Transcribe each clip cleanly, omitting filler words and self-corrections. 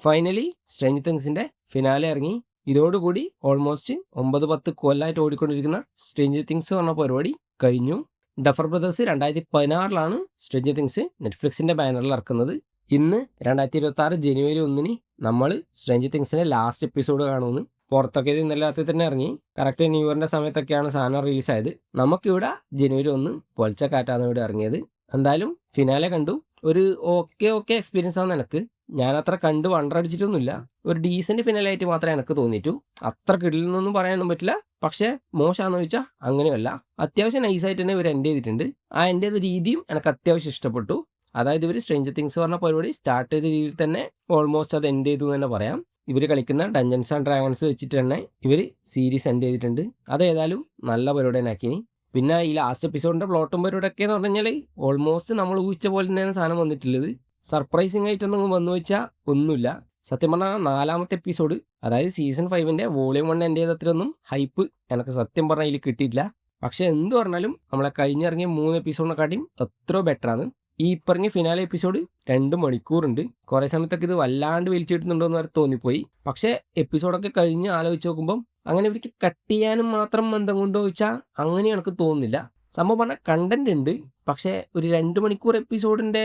Finally stranger തിങ്സിൻ്റെ finale ഇറങ്ങി. ഇതോടുകൂടി almost 9-10 കൊല്ലമായിട്ട് ഓടിക്കൊണ്ടിരിക്കുന്ന സ്ട്രേഞ്ചർ തിങ്സ് പറഞ്ഞ പരിപാടി കഴിഞ്ഞു. ഡഫർ ബ്രദേഴ്സ് 2016 സ്ട്രേഞ്ചർ തിങ്സ് നെറ്റ്ഫ്ലിക്സിൻ്റെ ബാനറിൽ ഇറക്കുന്നത്. ഇന്ന് 2026 ജനുവരി 1 നമ്മൾ സ്ട്രേഞ്ചർ തിങ്സിൻ്റെ ലാസ്റ്റ് എപ്പിസോഡ് കാണുമെന്ന്. പുറത്തൊക്കെ ഇത് ഇന്നലെ രാത്രി തന്നെ ഇറങ്ങി. കറക്റ്റ് ന്യൂ ഇയറിൻ്റെ സമയത്തൊക്കെയാണ് സാധനം റിലീസായത്. നമുക്കിവിടെ ജനുവരി 1 പൊളിച്ചക്കാറ്റാണ് ഇവിടെ ഇറങ്ങിയത്. എന്തായാലും ഫിനാലെ കണ്ടു. ഒരു ഓക്കെ എക്സ്പീരിയൻസ് ആണ് എനിക്ക്. ഞാനത്ര കണ്ട് വണ്ടടിച്ചിട്ടൊന്നുമില്ല. ഒരു ഡീസൻറ്റ് ഫിനാലായിട്ട് മാത്രമേ എനിക്ക് തോന്നിയിട്ടു. അത്ര കിടിലെന്നൊന്നും പറയാനൊന്നും പറ്റില്ല. പക്ഷേ മോശമാണെന്ന് ചോദിച്ചാൽ അങ്ങനെയല്ല. അത്യാവശ്യം നൈസായിട്ട് തന്നെ ഇവർ എൻഡ് ചെയ്തിട്ടുണ്ട്. ആ എൻഡ് ചെയ്ത രീതിയും എനിക്ക് അത്യാവശ്യം ഇഷ്ടപ്പെട്ടു. അതായത് ഇവർ സ്ട്രേഞ്ചർ തിങ്സ് പറഞ്ഞ പരിപാടി സ്റ്റാർട്ട് ചെയ്ത രീതിയിൽ തന്നെ ഓൾമോസ്റ്റ് അത് എൻഡ് ചെയ്തു തന്നെ പറയാം. ഇവർ കളിക്കുന്ന ഡഞ്ചൻസ് ആൻഡ് ഡ്രാഗൺസ് വെച്ചിട്ട് തന്നെ ഇവർ സീരീസ് എൻഡ് ചെയ്തിട്ടുണ്ട്. അതേതായാലും നല്ല പരിപാടി തന്നെ ആക്കിനി. പിന്നെ ഈ ലാസ്റ്റ് എപ്പിസോഡിൻ്റെ പ്ലോട്ടും പരിപാടിയൊക്കെ എന്ന് പറഞ്ഞു കഴിഞ്ഞാൽ ഓൾമോസ്റ്റ് നമ്മൾ ഊഹിച്ച പോലെ തന്നെയാണ് സാധനം വന്നിട്ടുള്ളത്. സർപ്രൈസിങ് ആയിട്ടൊന്നും വന്നു വെച്ചാൽ ഒന്നുമില്ല. സത്യം പറഞ്ഞാൽ 4ാമത്തെ എപ്പിസോഡ്, അതായത് സീസൺ 5 വോളിയം 1 എൻ്റെ അത്രയൊന്നും ഹൈപ്പ് എനിക്ക് സത്യം പറഞ്ഞാൽ ഇതിൽ കിട്ടിയിട്ടില്ല. പക്ഷേ എന്ത് പറഞ്ഞാലും നമ്മളെ കഴിഞ്ഞിറങ്ങിയ 3 എപ്പിസോഡിനെക്കാട്ടിയും എത്രയോ ബെറ്ററാണ്. ഈ പറഞ്ഞ ഫിനാലെ എപ്പിസോഡ് 2 മണിക്കൂറുണ്ട്. കുറേ സമയത്തൊക്കെ ഇത് വല്ലാണ്ട് വലിച്ചിട്ടുന്നുണ്ടോ എന്ന് വരെ തോന്നിപ്പോയി. പക്ഷേ എപ്പിസോഡൊക്കെ കഴിഞ്ഞ് ആലോചിച്ച് നോക്കുമ്പം അങ്ങനെ ഇവർക്ക് കട്ട് ചെയ്യാനും മാത്രം ബന്ധം കൊണ്ടോ ചോദിച്ചാൽ അങ്ങനെ എനിക്ക് തോന്നുന്നില്ല. സംഭവം പറഞ്ഞാൽ കണ്ടന്റ് ഉണ്ട്, പക്ഷേ ഒരു 2 മണിക്കൂർ എപ്പിസോഡിൻ്റെ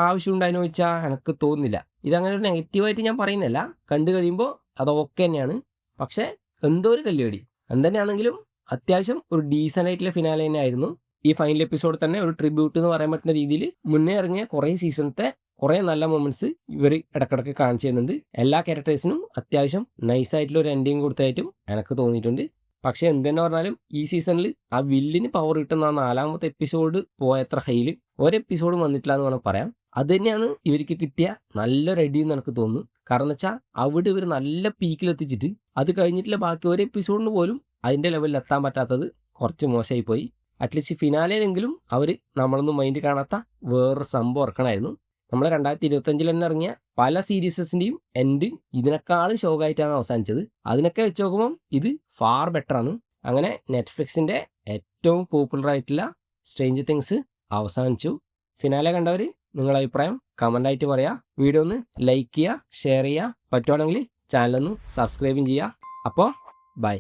ആവശ്യം ഉണ്ടായെന്ന് ചോദിച്ചാൽ എനിക്ക് തോന്നുന്നില്ല. ഇതങ്ങനെ ഒരു നെഗറ്റീവായിട്ട് ഞാൻ പറയുന്നില്ല. കണ്ടു കഴിയുമ്പോൾ അത് ഓക്കെ തന്നെയാണ്. പക്ഷേ എന്തോ ഒരു കല്ലുകടി എന്തുതന്നെയാണെങ്കിലും അത്യാവശ്യം ഒരു ഡീസൻ്റ് ആയിട്ടുള്ള ഫിനാലെ തന്നെ ആയിരുന്നു. ഈ ഫൈനൽ എപ്പിസോഡ് തന്നെ ഒരു ട്രിബ്യൂട്ട് എന്ന് പറയാൻ പറ്റുന്ന രീതിയിൽ മുന്നേ ഇറങ്ങിയ കുറേ സീസണത്തെ കുറേ നല്ല മൊമെൻറ്റ്സ് ഇവർ ഇടക്കിടക്ക് കാണിച്ചു തരുന്നുണ്ട്. എല്ലാ ക്യാരക്ടേഴ്സിനും അത്യാവശ്യം നൈസായിട്ടുള്ള ഒരു എൻഡിങ് കൊടുത്തായിട്ടും എനിക്ക് തോന്നിയിട്ടുണ്ട്. പക്ഷേ എന്തെന്ന് പറഞ്ഞാലും ഈ സീസണിൽ ആ വില്ലിന് പവർ കിട്ടുന്ന 4ാമത്തെ എപ്പിസോഡ് പോയത്ര ഹൈയിൽ ഒരു എപ്പിസോഡും വന്നിട്ടില്ല എന്ന് വേണം പറയാം. അത് തന്നെയാണ് ഇവർക്ക് കിട്ടിയ നല്ലൊരു അടി എന്ന് എനിക്ക് തോന്നുന്നു. കാരണം എന്ന് വെച്ചാൽ അവിടെ ഇവർ നല്ല പീക്കിലെത്തിച്ചിട്ട് അത് കഴിഞ്ഞിട്ടുള്ള ബാക്കി ഒരു എപ്പിസോഡിന് പോലും അതിൻ്റെ ലെവലിൽ എത്താൻ പറ്റാത്തത് കുറച്ച് മോശമായി പോയി. അറ്റ്ലീസ്റ്റ് ഫിനാലെയെങ്കിലും അവർ നമ്മളൊന്നും മൈൻഡ് കാണാത്ത വേറൊരു സംഭവം ഇറക്കണമായിരുന്നു. നമ്മൾ 2025 തന്നെ ഇറങ്ങിയ പല സീരീസസിൻ്റെയും എൻഡ് ഇതിനേക്കാളും ഷോക്കായിട്ടാണ് അവസാനിച്ചത്. അതിനൊക്കെ വെച്ച് നോക്കുമ്പം ഇത് ഫാർ ബെറ്ററാണ്. അങ്ങനെ നെറ്റ്ഫ്ലിക്സിൻ്റെ ഏറ്റവും പോപ്പുലറായിട്ടുള്ള സ്ട്രേഞ്ചർ തിങ്സ് അവസാനിച്ചു. ഫിനാലെ കണ്ടവർ നിങ്ങളുടെ അഭിപ്രായം കമൻ്റായിട്ട് പറയുക. വീഡിയോ ഒന്ന് ലൈക്ക് ചെയ്യുക, ഷെയർ ചെയ്യുക, പറ്റുവാണെങ്കിൽ ചാനലൊന്ന് സബ്സ്ക്രൈബും ചെയ്യുക. അപ്പോൾ ബൈ.